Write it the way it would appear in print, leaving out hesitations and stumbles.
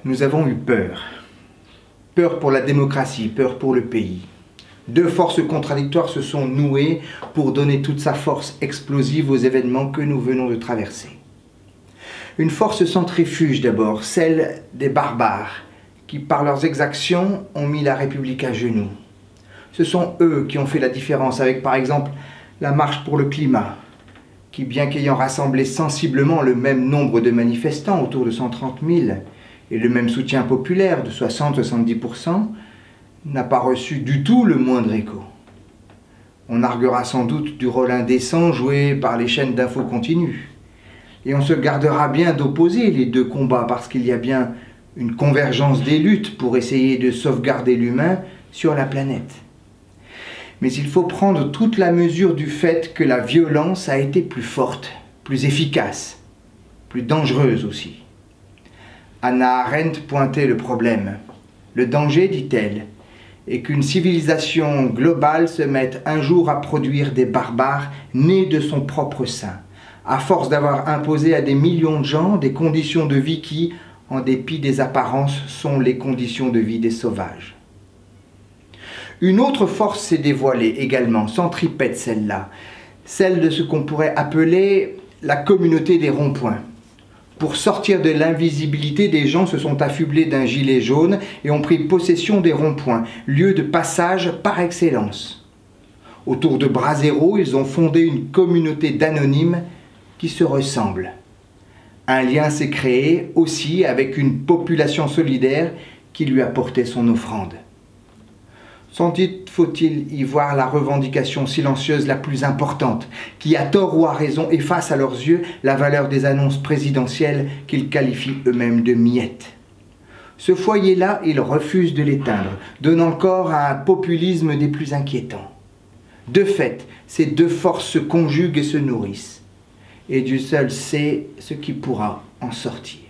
Nous avons eu peur. Peur pour la démocratie, peur pour le pays. Deux forces contradictoires se sont nouées pour donner toute sa force explosive aux événements que nous venons de traverser. Une force centrifuge d'abord, celle des barbares, qui par leurs exactions ont mis la République à genoux. Ce sont eux qui ont fait la différence avec par exemple la marche pour le climat, qui bien qu'ayant rassemblé sensiblement le même nombre de manifestants, autour de 130 000, et le même soutien populaire de 60-70%, n'a pas reçu du tout le moindre écho. On arguera sans doute du rôle indécent joué par les chaînes d'infos continues. Et on se gardera bien d'opposer les deux combats parce qu'il y a bien une convergence des luttes pour essayer de sauvegarder l'humain sur la planète. Mais il faut prendre toute la mesure du fait que la violence a été plus forte, plus efficace, plus dangereuse aussi. Hannah Arendt pointait le problème. Le danger, dit-elle, est qu'une civilisation globale se mette un jour à produire des barbares nés de son propre sein, à force d'avoir imposé à des millions de gens des conditions de vie qui, en dépit des apparences, sont les conditions de vie des sauvages. Une autre force s'est dévoilée également, centripète celle-là, celle de ce qu'on pourrait appeler la communauté des ronds-points. Pour sortir de l'invisibilité, des gens se sont affublés d'un gilet jaune et ont pris possession des ronds-points, lieu de passage par excellence. Autour de Brasero, ils ont fondé une communauté d'anonymes qui se ressemblent. Un lien s'est créé aussi avec une population solidaire qui lui apportait son offrande. Sans doute faut-il y voir la revendication silencieuse la plus importante, qui à tort ou à raison efface à leurs yeux la valeur des annonces présidentielles qu'ils qualifient eux-mêmes de miettes. Ce foyer-là, ils refusent de l'éteindre, donnant corps à un populisme des plus inquiétants. De fait, ces deux forces se conjuguent et se nourrissent, et Dieu seul sait ce qui pourra en sortir.